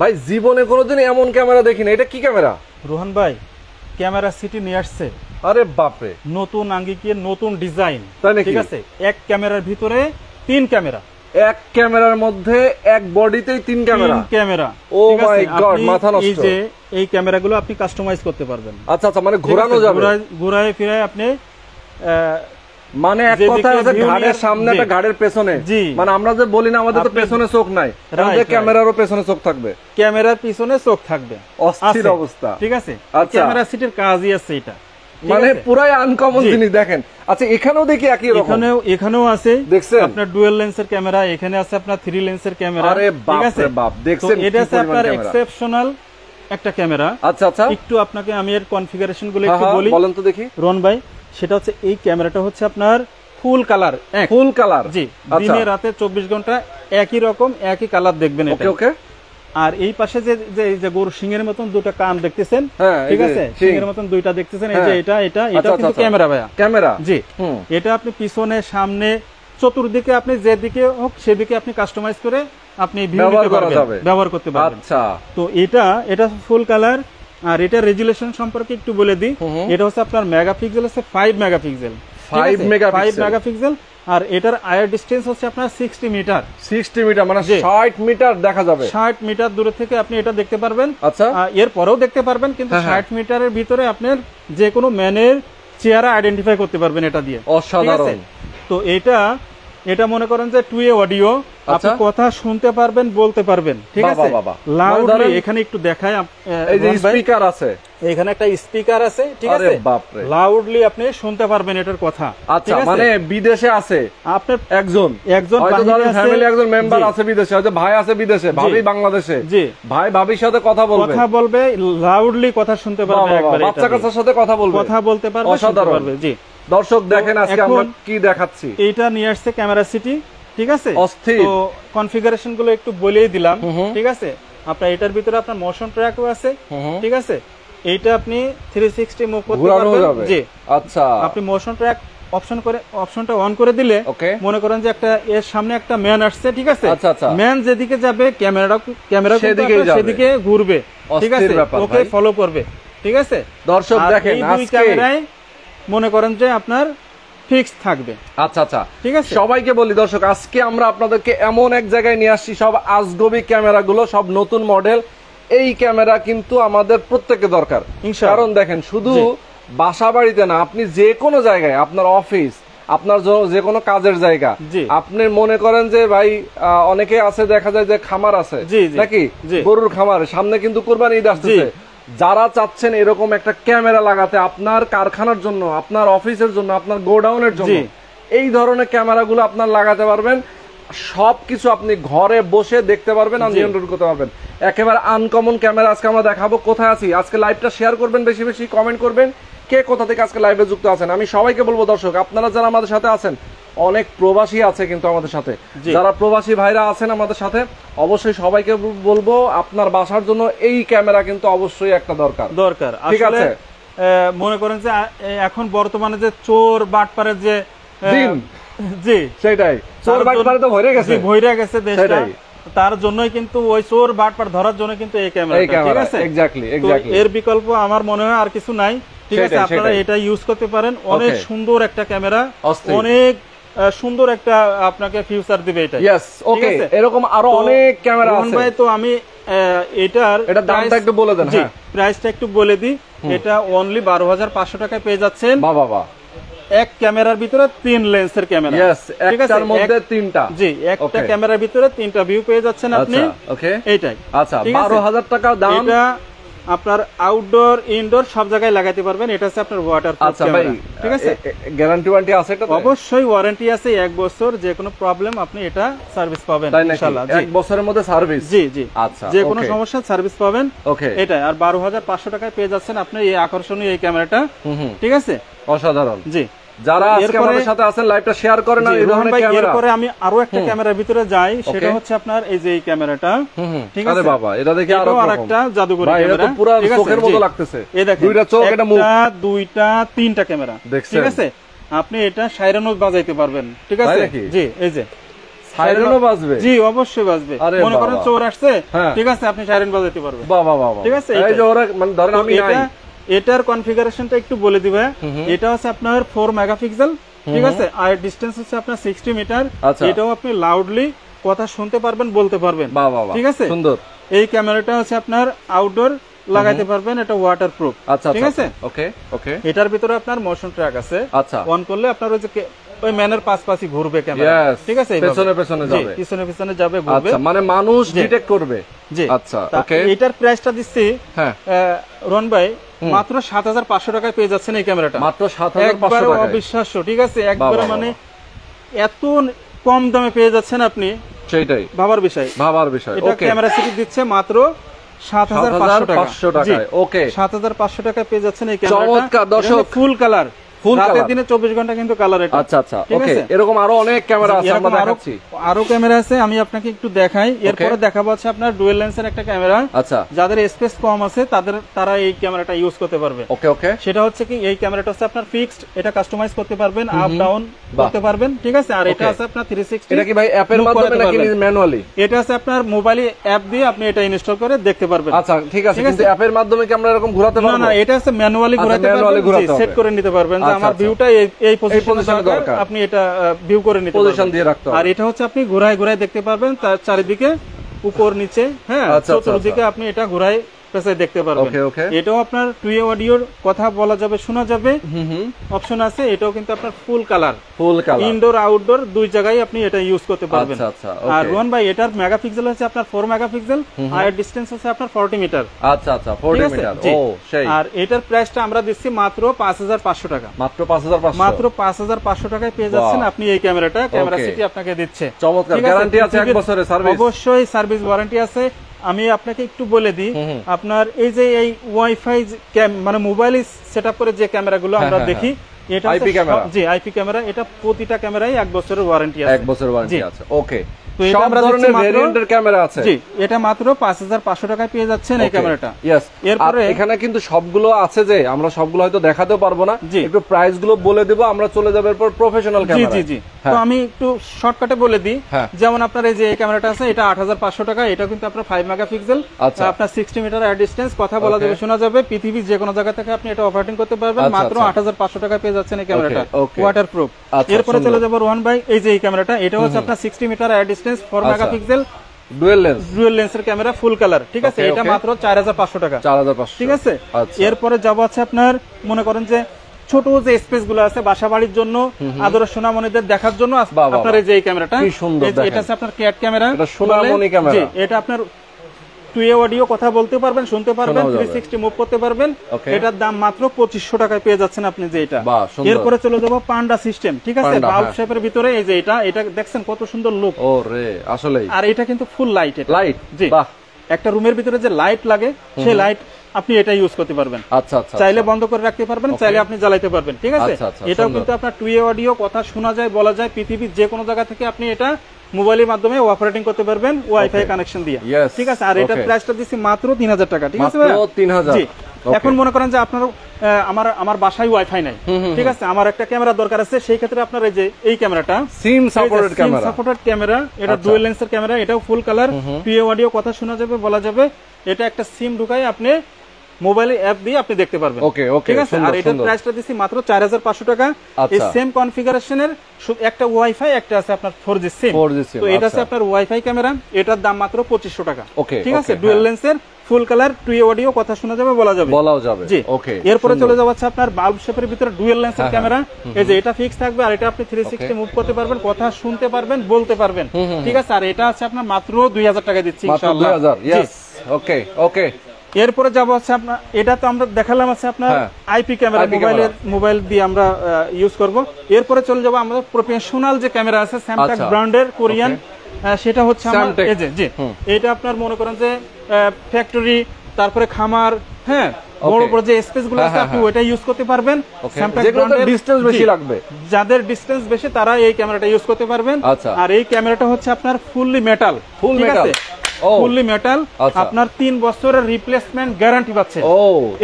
ভাই জীবনে কোনোদিন এমন ক্যামেরা দেখিনি, এটা কি ক্যামেরা? রোহান ভাই, ক্যামেরা সিটি নিয়ে আসছে। আরে বাপরে, নতুন আঙ্গিকের নতুন ডিজাইন, তাই নাকি? ঠিক আছে, এক ক্যামেরার ভিতরে 3 ক্যামেরা, এক ক্যামেরার মধ্যে এক বডিতেই 3 ক্যামেরা। 3 ক্যামেরা। ও মাই গড, মাথা নষ্ট। এই যে এই ক্যামেরাগুলো আপনি কাস্টমাইজ করতে পারবেন। আচ্ছা আচ্ছা, মানে ঘোরানো যাবে, ঘোরায় ফিরায় আপনি মানে এক কথা আছে ঘাড়ের সামনে একটা ঘাড়ের পেছনে, মানে আমরা যে বলি না আমাদের তো পেছনে চোখ নাই, আমাদের ক্যামেরারও পেছনে চোখ থাকবে, ক্যামেরার পিছনে চোখ থাকবে। অস্থির অবস্থা, ঠিক আছে। ক্যামেরা সিটের কাজই আছে এটা, মানে পুরাই আনকমন জিনিস। দেখেন, আচ্ছা এখানেও দেখি একই রকম, এখানেও আছে দেখছেন আপনার ডুয়াল লেন্সের ক্যামেরা, এখানে আছে আপনার 3 লেন্সের ক্যামেরা। আরে বাপ রে বাপ, দেখছেন এটা আছে আপনার এক্সেপশনাল একটা ক্যামেরা। আচ্ছা আচ্ছা, একটু আপনাকে আমি এর কনফিগারেশন গুলো একটু বলি, বলেন তো দেখি রন ভাই। সেটা হচ্ছে এই ক্যামেরাটা হচ্ছে আপনার ফুল কালার, ফুল কালার, জি, দিনে রাতে 24 ঘন্টা একই রকম একই কালার দেখবেন এটা। ওকে ওকে। আর এই পাশে যে গরু সিংহের মতন দুটো কান দেখতেছেন, ঠিক আছে, সিংহের মতন দুইটা দেখতেছেন, এই যে এটা কিন্তু ক্যামেরা ভাইয়া, ক্যামেরা, জি। এটা আপনি পিছনে সামনে চতুর্দিকে আপনি যেদিকে হোক সেদিকে আপনি কাস্টমাইজ করে আপনি ব্যবহার করতে পারবেন। আচ্ছা, তো এটা ফুল কালার। আর এটা রেজুলেশন সম্পর্কে একটু বলে দিই, এটা হচ্ছে আপনার মেগাপিক্সেল আছে 5 মেগাপিক্সেল, 5 মেগাপিক্সেল। আর এটার আয়ার ডিসটেন্স হচ্ছে আপনার 60 মিটার, 60 মিটার মানে 60 মিটার দেখা যাবে, 60 মিটার দূরে থেকে আপনি এটা দেখতে পারবেন। আচ্ছা, এর পরেও দেখতে পারবেন, কিন্তু 60 মিটারের ভিতরে আপনার যে কোনো ম্যানের চেহারা আইডেন্টিফাই করতে পারবেন এটা দিয়ে। অসাধারণ। তো এটা মনে করেন যে 2 অডিও, আপনি কথা শুনতে পারবেন, বলতে পারবেন, ঠিক আছে। লাউডলি এখানে একটু দেখায়, এই যে স্পিকার আছে, এখানে একটা স্পিকার আছে, ঠিক আছে, লাউডলি আপনি শুনতে পারবেন এটার কথা। আচ্ছা, মানে বিদেশে আছে আপনার একজন হয়তো ধরেন ফ্যামিলি একজন মেম্বার আছে বিদেশে, হয়তো ভাই আছে বিদেশে, ভাবি বাংলাদেশে, জি, ভাই ভাবির সাথে কথা বলবে, লাউডলি কথা শুনতে পারবে, একবারে বাচ্চা কাচ্চার সাথে কথা বলতে পারবে, অসাধারণ। জি, দর্শক দেখেন আজকে আমরা কি দেখাচ্ছি। এইটা নিয়ে আসছে ক্যামেরা সিটি, ঠিক আছে। তো কনফিগারেশন গুলো একটু বলেই দিলাম, ঠিক আছে। আপনার এটার ভিতরে আপনার মোশন ট্র্যাকও আছে, ঠিক আছে। এইটা আপনি 360 মুভ করতে পারবেন, জি। আচ্ছা, আপনি মোশন ট্র্যাক অপশনটা অন করে দিলে মনে করেন যে একটা এর সামনে একটা ম্যান আসছে, ঠিক আছে, ম্যান যেদিকে যাবে ক্যামেরা সেদিকে ঘুরবে, ঠিক আছে, ওকে ফলো করবে, ঠিক আছে। দর্শক দেখেন আজকে ক্যামেরায় মনে করেন যে আপনার ফিক্স থাকবে। আচ্ছা আচ্ছা, ঠিক আছে। সবাইকে বলি দর্শক, আজকে আমরা আপনাদেরকে এমন এক জায়গায় নিয়ে আসছি, সব আজগবি ক্যামেরাগুলো, সব নতুন মডেল। এই ক্যামেরা কিন্তু আমাদের প্রত্যেককে দরকার, কারণ দেখেন শুধু বাসা বাড়িতে না, আপনি যে কোনো জায়গায়, আপনার অফিস, আপনার যে কোনো কাজের জায়গা, আপনি মনে করেন যে ভাই অনেকে আছে, দেখা যায় যে খামার আছে নাকি, গরুর খামার, সামনে কিন্তু কুরবানি ঈদ আসতেছে, যারা চাচ্ছেন এরকম একটা ক্যামেরা লাগাতে আপনার কারখানার জন্য, আপনার অফিসের জন্য, আপনার গোডাউনের জন্য, এই ধরনের ক্যামেরাগুলো আপনার লাগাতে পারবেন। সবকিছু আপনি ঘরে বসে দেখতে পারবেন আর নিয়ন্ত্রণ করতে পারবেন। একেবারে আনকমন ক্যামেরা আজকে আমরা দেখাবো। কোথায় আছি আজকে, লাইভটা শেয়ার করবেন, বেশি বেশি কমেন্ট করবেন, কে কোথা থেকে আজকে লাইভে যুক্ত আছেন। আমি সবাইকে বলবো দর্শক, আপনারা যারা আমাদের সাথে আছেন, অনেক প্রবাসী আছে কিন্তু আমাদের সাথে, যারা প্রবাসী ভাইরা আছেন আমাদের সাথে, অবশ্যই সবাইকে বলবো আপনার বাসার জন্য এই ক্যামেরা কিন্তু অবশ্যই একটা দরকার, ঠিক আছে। মনে করেন যে এখন বর্তমানে যে চোর বাটপারের যে দিন, জি সেটাই, চোর বাটপারে তো ভরে গেছে দেশটা, তার জন্যই কিন্তু ওই চোর বাটপার ধরার জন্য কিন্তু এই ক্যামেরা, ঠিক আছে। এক্স্যাক্টলি, এর বিকল্প আমার মনে হয় আর কিছু নাই, ঠিক আছে। আপনারা এটা ইউজ করতে পারেন, অনেক সুন্দর একটা ক্যামেরা, অনেক সুন্দর একটা আপনাকে ফিউচার দিবে এটা। ইয়েস, ওকে, এরকম আরো অনেক ক্যামেরা আছে ভাই। তো আমি এটার দামটা একটু বলে দেন। হ্যাঁ, প্রাইসটা একটু বলে দিই। এটা অনলি 12,500 টাকায় পেয়ে যাচ্ছেন। বাবা, এক ক্যামেরার ভিতরে 3 লেন্সের ক্যামেরা, ঠিক আছে, একটার মধ্যে 3টা, জি, একটা ক্যামেরার ভিতরে 3টা ভিউ পেয়ে যাচ্ছেন আপনি। ওকে, এইটাই। আচ্ছা, 12,000 টাকা দাম। এটা আপনার আউটডোর ইনডোর সব জায়গায় লাগাতে পারবেন। এটা হচ্ছে আপনার ওয়াটারপ্রুফ ক্যামেরা, ঠিক আছে। গ্যারান্টি ওয়ারেন্টি আছে এটা? অবশ্যই ওয়ারেন্টি আছে 1 বছর, যে কোনো প্রবলেম আপনি এটা সার্ভিস পাবেন ইনশাআল্লাহ। 1 বছরের মধ্যে সার্ভিস? জি জি, আচ্ছা, যে কোনো সমস্যা সার্ভিস পাবেন। ওকে, এটাই। আর 12,500 টাকায় পেয়ে যাচ্ছেন আপনি এই আকর্ষণীয় এই ক্যামেরাটা, ঠিক আছে। অসাধারণ। জি, যারা আজকে আমাদের সাথে আছেন লাইভটা শেয়ার করেন। আর এই ধরনের ক্যামেরা, এরপরে আমি আরো একটা ক্যামেরার ভিতরে যাই, সেটা হচ্ছে আপনার এই যে এই ক্যামেরাটা, ঠিক আছে। আরে বাবা, এটা দেখি আরো আরেকটা জাদুকরী ক্যামেরা, এটা তো পুরো চোখের মতো লাগতেছে। এই দেখেন, দুইটা চোখ, এটা মুখ, দুইটা, 3টা ক্যামেরা, ঠিক আছে। আপনি এটা সাইরেনও বাজাইতে পারবেন, ঠিক আছে। জি, এই যে সাইরেনও বাজবে? জি অবশ্যই বাজবে। মনে করেন চোর আসছে, ঠিক আছে, আপনি সাইরেন বাজাতে পারবেন। বাহ বাহ বাহ, ঠিক আছে। এই যে ওরা মানে ধরেন আমি নাই, এটার কনফিগারেশনটা একটু বলে দিবে। এটা হচ্ছে আপনার 4 মেগাপিক্সেল, ঠিক আছে, আর ডিসটেন্স হচ্ছে আপনার 60 মিটার। এটাও আপনি লাউডলি কথা শুনতে পারবেন, বলতে পারবেন, ঠিক আছে, সুন্দর। এই ক্যামেরাটা হচ্ছে আপনার আউটডোর লাগাইতে পারবেন, এটা ওয়াটারপ্রুফ, ঠিক আছে। ওকে ওকে। এটার ভিতরে আপনার মোশন ট্র্যাক আছে, অন করলে আপনার ওই যে ওই ম্যানের পাশাপাশি ঘুরবে ক্যামেরা, ঠিক আছে, পেছনে পেছনে যাবে, পিছনে পিছনে যাবে, ঘুরবে, মানে মানুষ ডিটেক্ট করবে। জি আচ্ছা ওকে। এটার প্রাইসটা দিচ্ছি রন ভাই মাত্র 7500 টাকায় পেয়ে যাচ্ছেন এই ক্যামেরাটা, মাত্র 7500 টাকা। অবিশ্বাস্য, ঠিক আছে, একবারে মানে এত কম দামে পেয়ে যাচ্ছেন আপনি, সেটাই ভাবার বিষয়, ভাবার বিষয়। এটা ক্যামেরা সিটি দিচ্ছে মাত্র 7500 টাকায়। ওকে, 7500 টাকায় পেয়ে যাচ্ছেন এই ক্যামেরাটা। চমৎকার দর্শক, ফুল কালার, রাতের দিনে 24 ঘন্টা কিন্তু কালার এটা। আচ্ছা আচ্ছা ওকে। এরকম আরো অনেক ক্যামেরা আছে, আমরা দেখাচ্ছি, আরো ক্যামেরা আছে, আমি আপনাকে একটু দেখাই। এরপরে দেখাবো হচ্ছে আপনার ডুয়াল লেন্সের একটা ক্যামেরা। আচ্ছা, যাদের স্পেস কম আছে তারা এই ক্যামেরাটা ইউজ করতে পারবে। ওকে ওকে। সেটা হচ্ছে কি, এই ক্যামেরাটা হচ্ছে আপনার ফিক্সড, এটা কাস্টমাইজ করতে পারবেন, আপ ডাউন করতে পারবেন, ঠিক আছে। আর এটা আছে আপনার 360। এটা কি ভাই অ্যাপের মাধ্যমে নাকি ম্যানুয়ালি? এটা আছে আপনার মোবাইলে অ্যাপ দিয়ে আপনি এটা ইনস্টল করে দেখতে পারবেন। আচ্ছা ঠিক আছে, কিন্তু অ্যাপের মাধ্যমে কি আমরা এরকম ঘোরাতে পারবো? না না, এটা আছে ম্যানুয়ালি ঘোরাতে পারবেন, সেট করে নিতে পারবেন যে আমার ভিউটা এই পজিশনে দরকার, আপনি এটা ভিউ করে নিতে পারবেন, পজিশন দিয়ে রাখতে হবে। আর এটা হচ্ছে আপনি ঘোরায় ঘোরায় দেখতে পারবেন, তার চারিদিকে উপর নিচে, হ্যাঁ, চতুর্দিকে আপনি এটা ঘোরায় পেছায় দেখতে পারবেন। এটাও আপনার 2 অডিওর কথা বলা যাবে, শোনা যাবে, অপশন আছে। এটাও কিন্তু আপনার ফুল কালার, ইনডোর আউটডোর দুই জায়গায় আপনি এটা ইউজ করতে পারবেন। আর রোহন ভাই, এটার মেগাপিক্সেল হচ্ছে আপনার 4 মেগাপিক্সেল, আর ডিসটেন্স হচ্ছে আপনার 40 মিটার। আচ্ছা আচ্ছা, 40 মিটার। ও সেই। আর এটার প্রাইসটা আমরা দিচ্ছি মাত্র 5500 টাকা, মাত্র 5500 টাকায় পেয়ে যাচ্ছেন আপনি এই ক্যামেরাটা। ক্যামেরা সিটি আপনাকে দিচ্ছে। চমৎকার, গ্যারান্টি আছে 1 বছরের সার্ভিস। অবশ্যই সার্ভিস ওয়ারেন্টি আছে। আমি আপনাকে একটু বলে দিই, আপনার এই যে এই ওয়াইফাই মানে মোবাইল সেটআপ করে যে ক্যামেরাগুলো আমরা দেখি, এটা আইপি ক্যামেরা। জি, আইপি ক্যামেরা। এটা প্রতিটা ক্যামেরায় 1 বছরের ওয়ারেন্টি আছে। 1 বছরের ওয়ারেন্টি আছে। ওকে। তো এটা আমরা ধরনের ভেরিয়েন্টের ক্যামেরা আছে। জি, এটা মাত্র 5500 টাকায় পেয়ে যাচ্ছেন এই ক্যামেরাটা। ইয়েস। এরপরে এখানে কিন্তু সবগুলো আছে, যে আমরা সবগুলো হয়তো দেখাতেও পারবো না, একটু প্রাইস গুলো বলে দেব, আমরা চলে যাব এরপর প্রফেশনাল ক্যামেরা। জি জি জি। তো আমি একটু শর্টকাটে বলে দিই, যেমন আপনার এই যে ক্যামেরাটা আছে, এটা 8500 টাকা। এটা কিন্তু আপনার 5 মেগাপিক্সেল, আপনার 60 মিটার এয়ার ডিসটেন্স, কথা বলা যাবে, শোনা যাবে, পৃথিবীর যে কোনো জায়গা থেকে আপনি এটা অপারেটিং করতে পারবেন। মাত্র 8500 টাকায় পেয়ে যাচ্ছেন এই ক্যামেরাটা, ওয়াটারপ্রুফ। এরপরে চলে যাব রোহন ভাই, এই যে এই ক্যামেরাটা, এটা হচ্ছে আপনার 60 metre air distance, 4 megapixel, dual লেন্সের ক্যামেরা, ফুল কালার, ঠিক আছে। এটা মাত্র 4500 টাকা, 4500, ঠিক আছে। এরপরে যাব আছে আপনার, মনে করেন যে ছোট যে স্পেস গুলো আছে বাসা বাড়ির জন্য, আদরের সোনামণিদের দেখার জন্য আপনার এই যে এই ক্যামেরাটা, এটা আছে আপনার ক্যাট ক্যামেরা, এটা সোনামণি ক্যামেরা। এটা আপনার 2 অডিও কথা বলতে পারবেন, শুনতে পারবেন, 360 মুভ করতে পারবেন। এটার দাম মাত্র 2500 টাকায় পেয়ে যাচ্ছেন আপনি যে এটা। এরপরে চলে যাব পান্ডা সিস্টেম, ঠিক আছে, বাল্ব শেপের ভিতরে এই যে এটা দেখছেন কত সুন্দর লুক। ওরে আসলেই। আর এটা কিন্তু ফুল লাইট, লাইট, জি, বাহ। একটা রুমের ভিতরে যে লাইট লাগে, সেই লাইট আপনি এটা ইউজ করতে পারবেন। আচ্ছা আচ্ছা, চাইলে বন্ধ করে রাখতে পারবেন, চাইলে আপনি জ্বালাইতে পারবেন, ঠিক আছে। এটাও কিন্তু আপনার 2 অডিও কথা শোনা যায়, বলা যায়, পৃথিবীর যে কোনো জায়গা থেকে আপনি এটা মোবাইলের মাধ্যমে অপারেটিং করতে পারবেন, ওয়াইফাই কানেকশন দিয়ে, ঠিক আছে। আর এটার প্রাইসটা দিচ্ছি মাত্র 3000 টাকা, ঠিক আছে ভাই, 3000। জি। এখন মনে করেন যে আপনার আমার বাসায় ওয়াইফাই নাই, ঠিক আছে, আমার একটা ক্যামেরা দরকার আছে, সেই ক্ষেত্রে আপনার এই যে এই ক্যামেরাটা সিম সাপোর্টেড ক্যামেরা, এটা ডুয়াল লেন্সের ক্যামেরা, এটাও ফুল কালার, 2 অডিও কথা শোনা যাবে, বলা যাবে। এটা একটা সিম ঢুকাই আপনি মোবাইলে অ্যাপ দিয়ে আপনি দেখতে পারবেন, ওকে ওকে, ঠিক আছে। আর এটার প্রাইসটা দিছি মাত্র 4500 টাকা। এই সেম কনফিগারেশনের একটা ওয়াইফাই, একটা আছে আপনার 4G সিম। তো এটা আছে আপনার ওয়াইফাই ক্যামেরা, এটার দাম মাত্র 2500 টাকা, ঠিক আছে। ডুয়াল লেন্সের, ফুল কালার, 2 অডিও কথা শোনা যাবে, বলা যাবে, জি, ওকে। এরপরে চলে যাচ্ছে আপনার বাল্ব শেপের ভিতরে ডুয়াল লেন্সের ক্যামেরা। এই যে এটা ফিক্স থাকবে, আর এটা আপনি 360 মুভ করতে পারবেন, কথা শুনতে পারবেন, বলতে পারবেন, ঠিক আছে। আর এটা আছে আপনার মাত্র 2000 টাকা দিচ্ছি ইনশাআল্লাহ। 2000, ইয়েস, ওকে ওকে। এরপরে যাবো হচ্ছে আপনার, এটা তো আমরা দেখালাম আছে আপনার আইপি ক্যামেরা, মোবাইল দিয়ে আমরা ইউজ করব। এরপরে চলে যাবো আমাদের প্রফেশনাল যে ক্যামেরা আছে, স্যামটাক ব্র্যান্ডের, কোরিয়ান, সেটা হচ্ছে জি, এটা আপনার মনে করেন যে ফ্যাক্টরি, তারপরে খামার, হ্যাঁ, বড় বড় যে স্পেস গুলো আছে আপনি ওটা ইউজ করতে পারবেন। স্যামটাক ব্র্যান্ডের ডিসটেন্স বেশি লাগবে, যাদের ডিসটেন্স বেশি তারা এই ক্যামেরাটা ইউজ করতে পারবেন। আর এই ক্যামেরাটা হচ্ছে আপনার ফুললি মেটাল, ঠিক আছে, ফুললি মেটাল, আপনার 3 বছরের রিপ্লেসমেন্ট গ্যারান্টি পাচ্ছেন।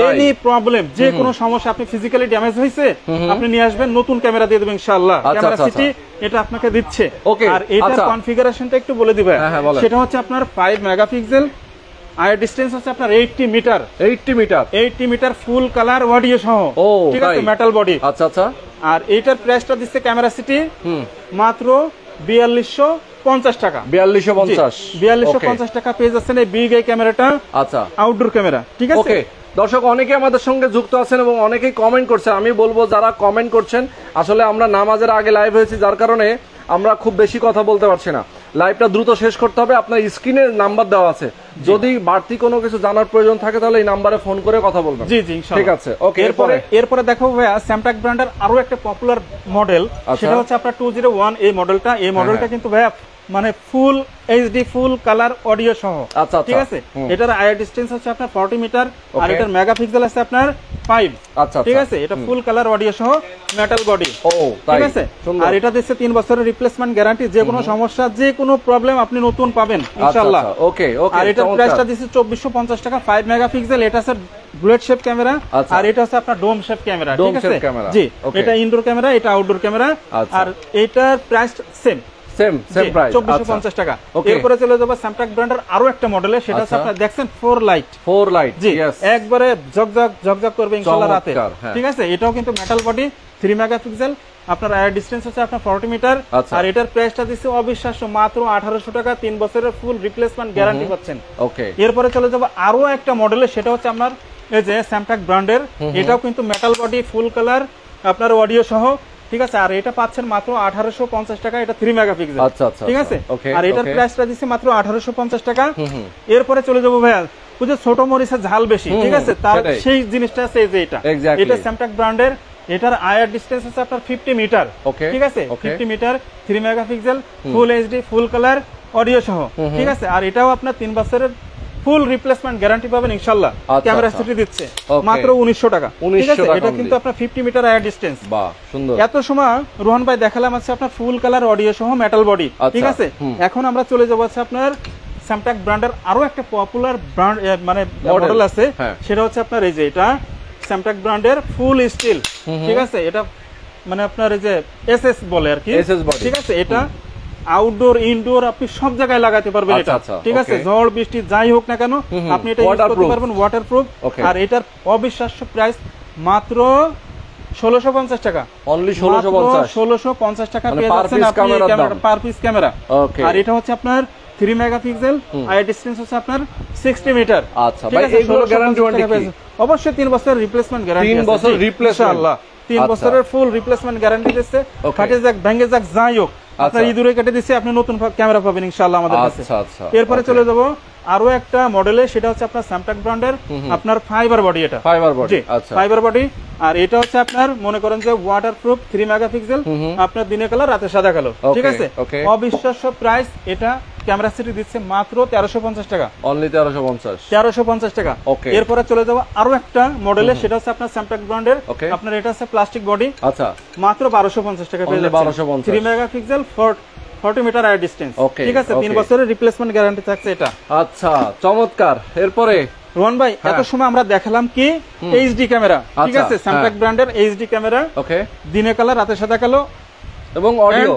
এনি প্রবলেম, যে কোনো সমস্যা, আপনি ফিজিক্যালি ড্যামেজ হয়েছে, আপনি নিয়ে আসবেন, নতুন ক্যামেরা দিয়ে দেবেন ইনশাআল্লাহ। ক্যামেরা সিটি এটা আপনাকে দিচ্ছে। আর এটার কনফিগারেশনটা একটু বলে দিবেন, সেটা হচ্ছে আপনার 5 মেগাপিক্সেল, আয়ার ডিসটেন্স হচ্ছে আপনার 80 metre, 80 metre full colour audio সহ, ঠিক আছে, মেটাল বডি। আচ্ছা আচ্ছা। আর এইটার প্রাইসটা দিচ্ছে ক্যামেরা সিটি মাত্র 4250 টাকা। 4250 টাকা পেয়ে যাচ্ছেন এই বিগ এই ক্যামেরাটা। আচ্ছা, আউটডোর ক্যামেরা, ঠিক আছে। ওকে দর্শক, অনেকে আমাদের সঙ্গে যুক্ত আছেন এবং অনেকেই কমেন্ট করছেন। আমি বলবো যারা কমেন্ট করছেন, আসলে আমরা নামাজের আগে লাইভ হয়েছি, যার কারণে আমরা খুব বেশি কথা বলতে পারছি না। লাইভটা দ্রুত শেষ করতে হবে। আপনার স্ক্রিনে নাম্বার দেওয়া আছে, যদি বাড়তি কোনো কিছু জানার প্রয়োজন থাকে তাহলে এই নাম্বারে ফোন করে কথা বলবেন। জি জি, ঠিক আছে। ওকে, এরপরে দেখো ভাইয়া স্যামটাক ব্র্যান্ডের আরো একটা পপুলার মডেল, সেটা হচ্ছে আপনার 201 এই মডেলটা। এই মডেলটা কিন্তু ভাইয়া মানে ফুল এইচডি ফুল কালার অডিও সহ, ঠিক আছে। এটার আয়ার ডিসটেন্স হচ্ছে আপনার 40 মিটার, আর এটার মেগাপিক্সেল আছে আপনার 5। আচ্ছা, ঠিক আছে। এটা ফুল কালার অডিও সহ মেটাল বডি, ঠিক আছে। আর এটা দিচ্ছে 3 বছরের রিপ্লেসমেন্ট গ্যারান্টি, যে কোনো সমস্যা, যে কোনো প্রবলেম আপনি নতুন পাবেন ইনশাআল্লাহ। ওকে ওকে। আর এটার প্রাইসটা দিচ্ছে 2450 টাকা। 5 মেগাপিক্সেল, এটা আছে বুলেট শেপ ক্যামেরা, আর এটা হচ্ছে আপনার ডোম শেপ ক্যামেরা, ঠিক আছে। জি, এটা ইনডোর ক্যামেরা, এটা আউটডোর ক্যামেরা, আর এটার প্রাইস সেম প্রাইস 2450 টাকা। এরপরে চলে যাবো স্যামটাক ব্র্যান্ডের আরো একটা মডেলে, সেটা হচ্ছে আপনারা দেখছেন 4 লাইট। জি, একবারে ঝকঝক করবে ইনশাআল্লাহ রাতে, ঠিক আছে। এটাও কিন্তু মেটাল বডি, 3 মেগাপিক্সেল, আপনার এয়ার ডিসটেন্স হচ্ছে আপনার 40 মিটার, আর এটার প্রাইসটা দিচ্ছে অবিশ্বাস্য মাত্র 1800 টাকা। 3 বছরের ফুল রিপ্লেসমেন্ট গ্যারান্টি পাচ্ছেন। ওকে, এরপরে চলে যাবো আরো একটা মডেলে, সেটা হচ্ছে আপনার এই যে স্যামটাক ব্র্যান্ডের, এটাও কিন্তু মেটাল বডি, ফুল কালার, আপনার অডিও সহ, ঠিক আছে। আর এটা পাচ্ছেন মাত্র 1850 টাকা। এটা 3 মেগাপিক্সেল, ঠিক আছে। আর এটার প্রাইসটা দিচ্ছে মাত্র 1850 টাকা। এরপরে চলে যাবো ভাইয়া বুঝে ছোট মরিচের ঝাল বেশি, ঠিক আছে, তার সেই জিনিসটা আছে এই যে এটা স্যামটাক ব্র্যান্ডের। এটার আয়ার ডিসটেন্স আছে আপনার 50 মিটার, ঠিক আছে, 50 metre, 3 megapixel, full HD full colour audio সহ, ঠিক আছে। আর এটাও আপনার 3 বছরের ফুল রিপ্লেসমেন্ট গ্যারান্টি পাবেন ইনশাআল্লাহ। ক্যামেরা সিটি দিচ্ছে মাত্র 1900 টাকা, ঠিক আছে। এটা কিন্তু আপনার 50 মিটার আয়ার ডিসটেন্স। বাহ, সুন্দর। এত সময় রোহন ভাই দেখালাম আছে আপনার ফুল কালার অডিও সহ মেটাল বডি, ঠিক আছে। এখন আমরা চলে যাব আছে আপনার স্যামটাক ব্র্যান্ডের আরো একটা পপুলার ব্র্যান্ড মানে মডেল আছে, সেটা হচ্ছে আপনার এই যে এটা স্যামটাক ব্র্যান্ডের ফুল স্টিল, ঠিক আছে। এটা মানে আপনার এই যে এসএস বলে আর কি, ঠিক আছে। এটা আউটডোর ইনডোর আপনি সব জায়গায় লাগাতে পারবেন এটা, ঠিক আছে। ঝড় বৃষ্টি যাই হোক না কেন আপনি এটা ইউজ করতে পারবেন, ওয়াটারপ্রুফ। আর এটার অবিশ্বাস্য প্রাইস মাত্র 1650 টাকা, অনলি 1650 টাকা পেয়ে যাচ্ছেন আপনি পার পিস ক্যামেরা। আর এটা হচ্ছে আপনার 3 মেগাপিক্সেল, আয়ার ডিসটেন্স হচ্ছে আপনার 60 মিটার। আচ্ছা ভাই, এগুলো গ্যারান্টি ওয়ারেন্টি অবশ্যই 3 বছরের রিপ্লেসমেন্ট গ্যারান্টি আছে, 3 বছর রিপ্লেসমেন্ট ইনশাআল্লাহ। 3 বছরের ফুল রিপ্লেসমেন্ট গ্যারান্টি দিচ্ছে, ফাটে যাক ভেঙে যাক যাই হোক আপনার ইঁদুরে কেটে দিচ্ছে, আপনি নতুন ক্যামেরা পাবেন ইনশাআল্লাহ আমাদের কাছে। এরপরে চলে যাব আরো একটা মডেলে, সেটা হচ্ছে আপনার স্যামটাক ব্র্যান্ডের আপনার ফাইবার বডি। এটা ফাইবার বডি, ফাইবার বডি। আর এটা হচ্ছে আপনার মনে করেন যে ওয়াটারপ্রুফ, 3 মেগাপিক্সেল, আপনার দিনের কালার রাতে সাদা কালো, ঠিক আছে। অবিশ্বাস্য প্রাইস। এটা ক্যামেরা সিটি দিচ্ছে মাত্র 1350 টাকা, অনলি 1350 টাকা। এরপরে চলে যাব আরো একটা মডেলে, সেটা হচ্ছে আপনার স্যামটাক ব্র্যান্ডের, আপনার এটা হচ্ছে প্লাস্টিক বডি, আচ্ছা, মাত্র 1250 টাকা পেয়ে যাচ্ছেন। 3 মেগাপিক্সেল, 40 মিটার আয়ার ডিসটেন্স, ঠিক আছে। 3 বছরের রিপ্লেসমেন্ট গ্যারান্টি থাকছে এটা। আচ্ছা, চমৎকার। এরপরে রোহন ভাই এত সময় আমরা দেখালাম কি এইচডি ক্যামেরা, ঠিক আছে, স্যামটাক ব্র্যান্ডের এইচডি ক্যামেরা, ওকে, দিনে কালার রাতে সাদা কালো এবং অডিও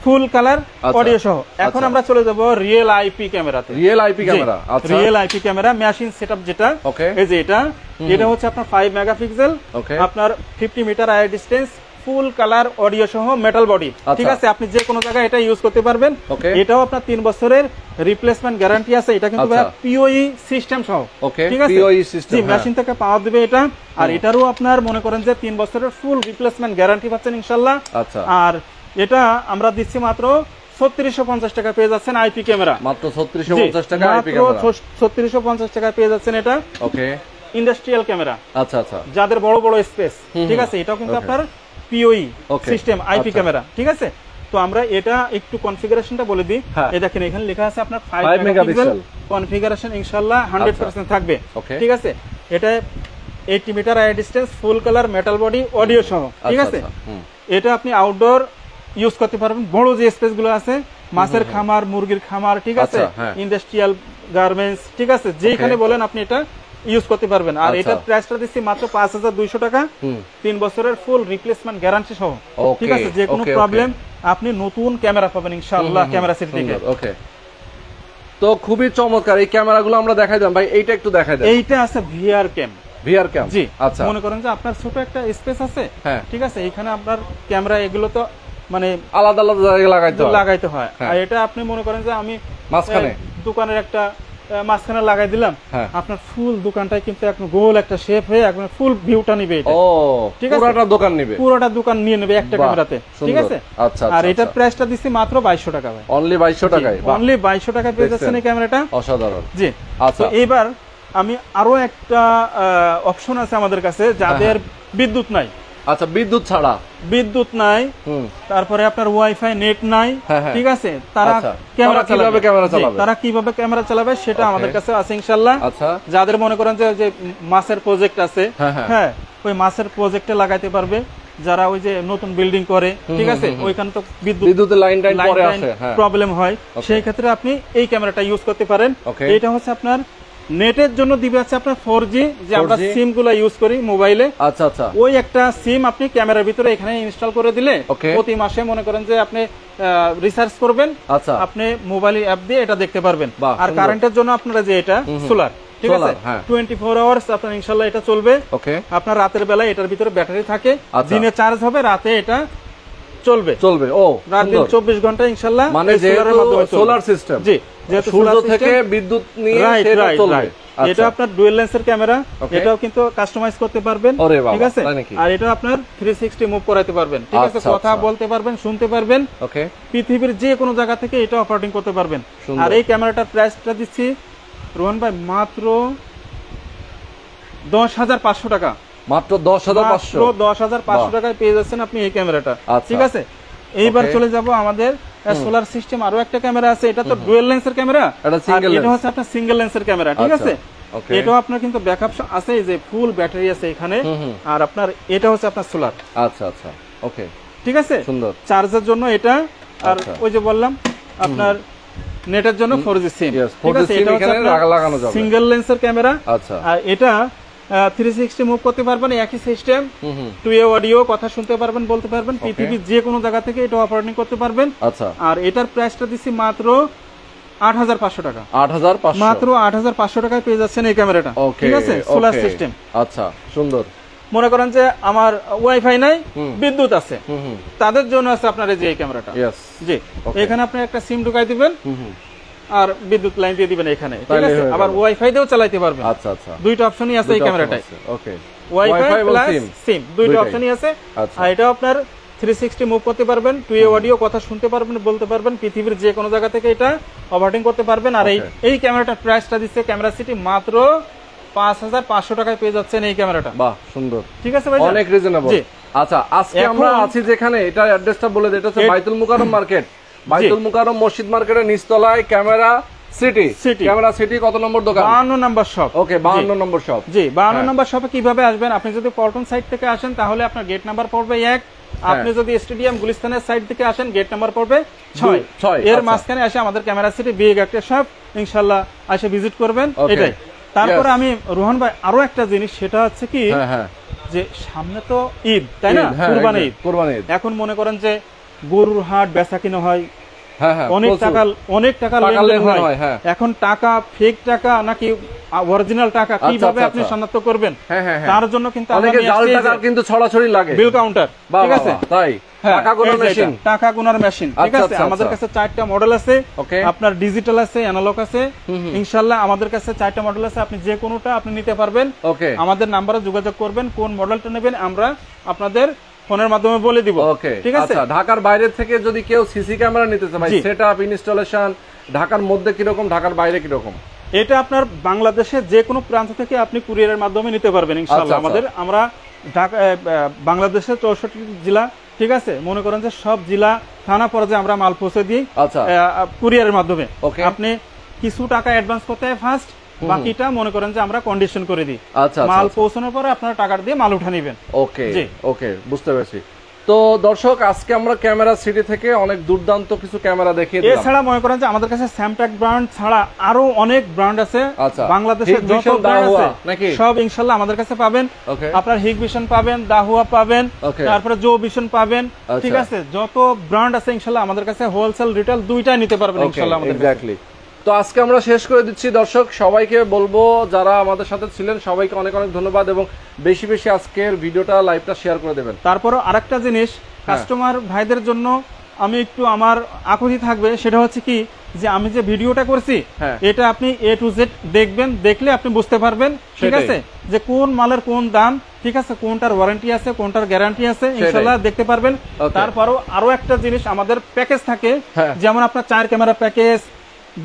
ফুল কালার অডিও সহ। এখন আমরা চলে যাব রিয়েল আইপি ক্যামেরাতে। রিয়েল আইপি ক্যামেরা, আচ্ছা, real IP camera machine setup যেটা, এই যে এটা হচ্ছে আপনার 5 মেগাপিক্সেল, আপনার 50 metre air distance, full colour audio সহ মেটাল বডি, ঠিক আছে। আপনি যে কোনো জায়গায় এটা ইউজ করতে পারবেন। এটাও আপনার 3 বছরের রিপ্লেসমেন্ট গ্যারান্টি আছে। এটা কিন্তু পিওই সিস্টেম সহ, ঠিক আছে, জি, মেশিন থেকে পাওয়ার দিবে এটা। আর এটারও আপনার মনে করেন যে 3 বছরের ফুল রিপ্লেসমেন্ট গ্যারান্টি পাচ্ছেন ইনশাআল্লাহ। আর এটা আমরা দিচ্ছি মাত্র 3650 টাকা পেয়ে যাচ্ছেন আইপি ক্যামেরা, মাত্র 3650 টাকা আইপি ক্যামেরা, 3650 টাকা পেয়ে যাচ্ছেন এটা। ওকে, ইন্ডাস্ট্রিয়াল ক্যামেরা, আচ্ছা আচ্ছা, যাদের বড় বড় স্পেস, ঠিক আছে। এটাও কিন্তু আপনার পিওই সিস্টেম আইপি ক্যামেরা, ঠিক আছে। তো আমরা এটা একটু কনফিগারেশনটা বলে দিই। এই দেখেন এখানে লেখা আছে আপনার 5 মেগাপিক্সেল কনফিগারেশন ইনশাআল্লাহ 100% থাকবে, ঠিক আছে। এটা 80 metre air distance, full colour metal body audio সহ, ঠিক আছে। এটা আপনি আউটডোর ইউজ করতে পারবেন, বড় যে স্পেস গুলো আছে মাছের খামার, মুরগির খামার, ঠিক আছে, ইন্ডাস্ট্রিয়াল গার্মেন্টস, ঠিক আছে, যেখানে বলেন আপনি এটা ইউজ করতে পারবেন। আর এটার প্রাইসটা দিচ্ছি মাত্র 5200 টাকা, 3 বছরের ফুল রিপ্লেসমেন্ট গ্যারান্টি সহ, ঠিক আছে। যে কোনো প্রবলেম আপনি নতুন ক্যামেরা পাবেন ইনশাআল্লাহ ক্যামেরা সিটি থেকে। ওকে, তো খুবই চমৎকার এই ক্যামেরাগুলো আমরা দেখাই দিলাম ভাই। এইটা একটু দেখাই দেন। এইটা আছে ভিআর ক্যাম। ভিআর ক্যাম, জি। আচ্ছা, মনে করেন যে আপনার ছোট একটা স্পেস আছে, ঠিক আছে, এখানে আপনার ক্যামেরা এগুলো তো মানে আলাদা আলাদা জায়গায় লাগাইতে হয়। আর এটা আপনি মনে করেন যে আমি মাঝখানে দোকানের একটা মাঝখানে লাগাই দিলাম, আপনার ফুল দোকানটাই কিন্তু একদম গোল একটা শেপ হয়ে একদম ফুল ভিউটা নিবে এটা। ও, ঠিক আছে, পুরোটা দোকান নিয়ে নেবে একটা ক্যামেরাতে, ঠিক আছে। আচ্ছা, আর এটার প্রাইসটা দিচ্ছি মাত্র 2200 টাকা ভাই। অনলি 2200 টাকায়, অনলি 2200 টাকায় পেয়ে যাচ্ছেন এই ক্যামেরাটা। অসাধারণ। জি। আচ্ছা, এবার আমি আরো একটা অপশন আছে আমাদের কাছে যাদের বিদ্যুৎ নাই। আচ্ছা, বিদ্যুৎ নাই, তারপরে আপনার ওয়াইফাই নেট নাই, ঠিক আছে, তারা কিভাবে ক্যামেরা চালাবে সেটা আমাদের কাছে আছে ইনশাআল্লাহ। আচ্ছা, যাদের মনে করেন যে মাছের প্রজেক্ট আছে, হ্যাঁ, ওই মাছের প্রজেক্টে লাগাইতে পারবে। যারা ওই যে নতুন বিল্ডিং করে, ঠিক আছে, ওইখানে তো বিদ্যুতের লাইন প্রবলেম হয়, সেই ক্ষেত্রে আপনি এই ক্যামেরাটা ইউজ করতে পারেন। এটা হচ্ছে আপনার নেটের জন্য দিবে আছে আপনার 4G, যে আমরা সিম গুলা ইউজ করি মোবাইলে। আচ্ছা আচ্ছা, ওই একটা সিম আপনি ক্যামেরার ভিতরে এখানে ইনস্টল করে দিলে প্রতি মাসে মনে করেন যে আপনি রিসার্চ করবেন, আপনি মোবাইল অ্যাপ দিয়ে এটা দেখতে পারবেন। আর কারেন্টের জন্য আপনারা যে এটা সোলার, ঠিক আছে, 24 আওয়ার্স আপনার ইনশাআল্লাহ এটা চলবে। আপনার রাতের বেলায় এটার ভিতরে ব্যাটারি থাকে, দিনে চার্জ হবে, রাতে এটা চলবে। ও, রাত দিন 24 ঘন্টা ইনশাআল্লাহ, মানে সোলার সিস্টেম। জি, যেহেতু সূর্য থেকে বিদ্যুৎ নিয়ে সেটা চলবে। এটা আপনার ডুয়াল লেন্সের ক্যামেরা, এটাও কিন্তু কাস্টমাইজ করতে পারবেন, ঠিক আছে। আর এটা আপনার 360 মুভ করাতে পারবেন, ঠিক আছে, কথা বলতে পারবেন, শুনতে পারবেন, পৃথিবীর যে কোনো জায়গা থেকে এটা অপারেটিং করতে পারবেন। আর এই ক্যামেরাটার প্রাইসটা দিচ্ছি রোহন ভাই মাত্র 10,500 টাকা। মাত্র 10,500 টাকায় পেয়ে যাচ্ছেন আপনি এই ক্যামেরাটা, ঠিক আছে। এইবার চলে যাব আমাদের সোলার সিস্টেম আরো একটা ক্যামেরা আছে। এটা তো ডুয়াল লেন্সের ক্যামেরা, এটা হচ্ছে আপনার সিঙ্গেল লেন্সের ক্যামেরা, ঠিক আছে। এটাও আপনার কিন্তু ব্যাকআপ আছে, যে ফুল ব্যাটারি আছে এখানে। আর আপনার এটা হচ্ছে আপনার সোলার। আচ্ছা আচ্ছা, ওকে, ঠিক আছে, সুন্দর। চার্জের জন্য এটা, আর ওই যে বললাম আপনার নেটের জন্য 4G সিম, ঠিক আছে। এটা হচ্ছে লাগানো যাবে সিঙ্গেল লেন্সের ক্যামেরা। আচ্ছা, আর এটা 360 মুভ করতে পারবেন, একই সিস্টেম, 2A অডিও, কথা শুনতে পারবেন, বলতে পারবেন, পৃথিবীর যে কোনো জায়গা থেকে এটা অপারেটিং করতে পারবেন। আচ্ছা, আর এটার প্রাইসটা দিচ্ছি মাত্র 8,500 টাকা। 8,500, মাত্র 8,500 টাকায় পেয়ে যাচ্ছেন এই ক্যামেরাটা, ঠিক আছে, সোলার সিস্টেম। আচ্ছা, সুন্দর। মনে করেন যে আমার ওয়াইফাই নাই, বিদ্যুৎ আছে, তাদের জন্য আছে আপনার এই যে এই ক্যামেরাটা। জি, এখানে আপনি একটা সিম ঢুকাই দিবেন আর বিদ্যুৎ লাইন দিয়ে দিবেন এখানে, ঠিক আছে। আবার ওয়াইফাই দিয়েও চালাতে পারবেন। আচ্ছা আচ্ছা, দুইটা অপশনই আছে এই ক্যামেরাটায়। ওকে, ওয়াইফাই প্লাস সিম, দুইটা অপশনই আছে। আর এটা আপনার 360 মুভ করতে পারবেন, 2A অডিও, কথা শুনতে পারবেন, বলতে পারবেন, পৃথিবীর যে কোনো জায়গা থেকে এটা অপারেটিং করতে পারবেন। আর এই ক্যামেরাটার প্রাইসটা দিচ্ছে ক্যামেরা সিটি মাত্র 5,500 টাকায় পেয়ে যাচ্ছেন এই ক্যামেরাটা। বাহ, সুন্দর, ঠিক আছে ভাই, অনেক রিজনেবল। আচ্ছা, আজকে আমরা আছি যেখানে, এটা অ্যাড্রেসটা বলে দিই, এটা হচ্ছে বাইতুল মুকাররম মার্কেট, বাইতুল মুকাররম মসজিদ মার্কেটের নিচতলায় ক্যামেরা সিটি। ক্যামেরা সিটি কত নম্বর দোকান? 52 নম্বর শপ। ওকে, 52 নম্বর শপ। জি, 52 নম্বর শপে কিভাবে আসবেন? আপনি যদি পল্টন সাইড থেকে আসেন তাহলে আপনার গেট নাম্বার পড়বে 1। আপনি যদি স্টেডিয়াম গুলিস্তানের সাইড থেকে আসেন গেট নাম্বার পড়বে 6। এর মাঝখানে এসে আমাদের ক্যামেরা সিটি বিগ একটা শপ, ইনশাআল্লাহ এসে ভিজিট করবেন। এটাই। তারপরে আমি রোহন ভাই আরো একটা জিনিস, সেটা হচ্ছে কি, যে সামনে তো ঈদ, তাই না, কুরবানি ঈদ। এখন মনে করেন যে গরুর হাট বেচা কিনা হয়, অনেক টাকা লেনদেন হয়। এখন টাকা ফেক টাকা নাকি অরিজিনাল টাকা কিভাবে আপনি শনাক্ত করবেন? তার জন্য কিন্তু কিন্তু ছড়াছড়ি লাগে বিল কাউন্টার, ঠিক আছে, তাই টাকা গোনার মেশিন, ঠিক আছে। আমাদের কাছে 4টা মডেল আছে, আপনার ডিজিটাল আছে, অ্যানালগ আছে, ইনশাআল্লাহ আমাদের কাছে 4টা মডেল আছে। আপনি যে কোনোটা আপনি নিতে পারবেন। আমাদের নাম্বারে যোগাযোগ করবেন, কোন মডেলটা নেবেন আমরা আপনাদের ফোনের মাধ্যমে বলে দিব, ঠিক আছে। ঢাকার বাইরে থেকে যদি কেউ সিসি ক্যামেরা নিতে চায়, সেটআপ, ইনস্টলেশন, ঢাকার মধ্যে কিরকম, ঢাকার বাইরে কিরকম? এটা আপনার বাংলাদেশের যে কোনো প্রান্ত থেকে আপনি কুরিয়ারের মাধ্যমে নিতে পারবেন ইনশাআল্লাহ। আমরা ঢাকা, বাংলাদেশের 64 জেলা, ঠিক আছে, মনে করেন যে সব জেলা থানা পর্যায়ে আমরা মাল পৌঁছে দিই কুরিয়ারের মাধ্যমে। আপনি কিছু টাকা অ্যাডভান্স করতে হয় ফার্স্ট, বাকিটা মনে করেন যে আমরা কন্ডিশন করে দিই। মাল পৌঁছানোর পরে আপনারা টাকা দিয়ে মাল উঠা নেবেন। ওকে, ওকে, বুঝতে পেরেছি। তো দর্শক আজকে আমরা ক্যামেরা সিটি থেকে অনেক দুর্দান্ত কিছু ক্যামেরা দেখিয়ে দিলাম। এছাড়া মনে করেন যে আমাদের কাছে স্যামটাক ব্র্যান্ড ছাড়া আরো অনেক ব্র্যান্ড আছে বাংলাদেশের যত ব্র্যান্ড আছে সব ইনশাআল্লাহ আমাদের কাছে পাবেন। আপনার হিগভিশন পাবেন, দাহুয়া পাবেন, তারপরে জো ভিশন পাবেন, ঠিক আছে, যত ব্র্যান্ড আছে ইনশাআল্লাহ আমাদের কাছে হোলসেল রিটেল দুইটাই নিতে পারবেন ইনশাআল্লাহ আমাদের কাছে। তো আজকে আমরা শেষ করে দিচ্ছি দর্শক, সবাইকে বলবো যারা আমাদের সাথে ছিলেন সবাইকে অনেক অনেক ধন্যবাদ এবং বেশি বেশি আজকের ভিডিওটা লাইভটা শেয়ার করে দেবেন। তারপরও আরেকটা জিনিস কাস্টমার ভাইদের জন্য আমি একটু আমার আকুতি থাকবে, সেটা হচ্ছে কি যে আমি যে ভিডিওটা করছি এটা আপনি A to Z দেখবেন, দেখলে আপনি বুঝতে পারবেন, ঠিক আছে, যে কোন মালের কোন দাম, ঠিক আছে, কোনটার ওয়ারেন্টি আছে, কোনটার গ্যারান্টি আছে, ইনশাআল্লাহ দেখতে পারবেন। তারপরও আরো একটা জিনিস, আমাদের প্যাকেজ থাকে, যেমন আপনার 4 ক্যামেরা প্যাকেজ,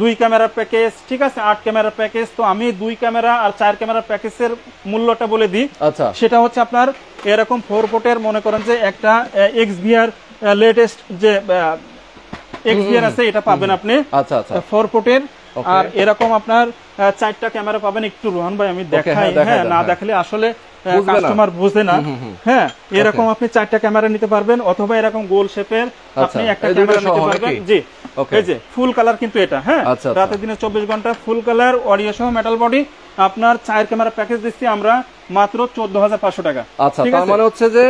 2 ক্যামেরা প্যাকেজ, ঠিক আছে, 8 ক্যামেরা প্যাকেজ। তো আমি 2 ক্যামেরা আর 4 ক্যামেরা প্যাকেজের মূল্যটা বলে দিই। সেটা হচ্ছে আপনার এরকম 4 পোর্টের মনে করেন যে একটা XVR লেটেস্ট যে XVR আছে এটা পাবেন আপনি 4 পোর্টের। আর এরকম আপনার 4টা ক্যামেরা পাবেন। একটু রোহান ভাই আমি দেখাই, হ্যাঁ, না দেখালে আসলে কাস্টমার বুঝে না। হ্যাঁ, এরকম আপনি 4টা ক্যামেরা নিতে পারবেন, অথবা এরকম গোল শেপের আপনি একটা ক্যামেরা নিতে পারবেন। জি, এই যে ফুল কালার কিন্তু এটা, হ্যাঁ, রাতে দিনে 24 ঘন্টা ফুল কালার অডিও সহ মেটাল বডি। আপনার 4 ক্যামেরা প্যাকেজ দিচ্ছি আমরা মাত্র 14,500 টাকা। আচ্ছা, তার মানে হচ্ছে যে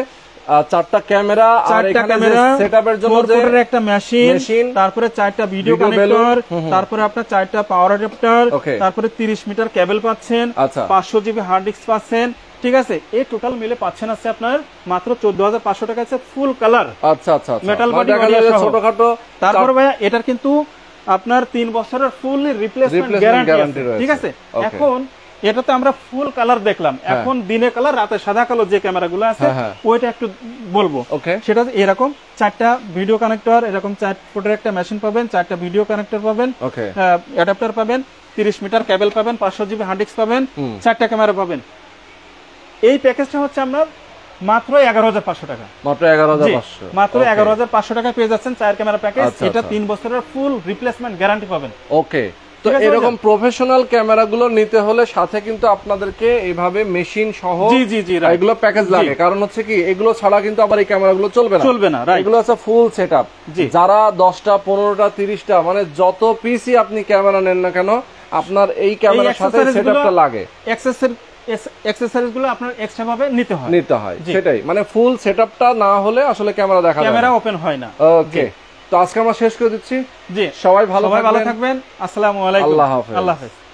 4টা ক্যামেরা আর এখানে সেটআপের জন্য যে একটা মেশিন, তারপরে 4টা ভিডিও কানেক্টর, তারপরে আপনার 4টা পাওয়ার অ্যাডাপ্টার, তারপরে 30 মিটার কেবল পাচ্ছেন, 500 জিবি হার্ড ডিস্ক পাচ্ছেন, ঠিক আছে, এই টোটাল মিলে পাচ্ছেন আছে আপনার মাত্র 14,500 টাকা আছে ফুল কালার। আচ্ছা আচ্ছা, মেটাল বডি ছোটখাটো। তারপরে ভাইয়া এটার কিন্তু আপনার 3 বছরের ফুল রিপ্লেসমেন্ট গ্যারান্টি, ঠিক আছে। এখন এটাতে আমরা ফুল কালার দেখলাম, এখন দিনে কালার রাতে সাদা কালো যে ক্যামেরাগুলো আছে ওইটা একটু বলবো। সেটা এরকম 4টা ভিডিও কানেক্টর, এরকম 4 ফুটের একটা মেশিন পাবেন, 4টা ভিডিও কানেক্টর পাবেন, অ্যাডাপ্টার পাবেন, 30 মিটার কেবল পাবেন, 500 জিবি হার্ড ডিস্ক পাবেন, 4টা ক্যামেরা পাবেন। এই প্যাকেজটা হচ্ছে আপনার মাত্র 11,500 টাকা। মাত্র 11,500 টাকা পেয়ে যাচ্ছেন 4 ক্যামেরা প্যাকেজ। এটা 3 বছরের ফুল রিপ্লেসমেন্ট গ্যারান্টি পাবেন। ওকে, তো এরকম প্রফেশনাল ক্যামেরাগুলো নিতে হলে সাথে কিন্তু আপনাদেরকে এইভাবে মেশিন সহ এগুলো প্যাকেজ লাগে, কারণ হচ্ছে কি এগুলো ছাড়া কিন্তু আবার এই ক্যামেরাগুলো চলবে না। এগুলো আছে ফুল সেটআপ। যারা 10টা 15টা 30টা মানে যত পিসি আপনি ক্যামেরা নেন না কেন, আপনার এই ক্যামেরার সাথে সেটআপটা লাগে। অ্যাকসেসরিজ গুলো আপনার এক্সট্রা ভাবে নিতে হয়, সেটাই, মানে ফুল সেটআপটা না হলে আসলে ক্যামেরা ওপেন হয় না। ওকে, তো আজকে আমরা শেষ করে দিচ্ছি। জি, সবাই ভালো থাকবেন। আসসালামু আলাইকুম, আল্লাহ হাফেজ।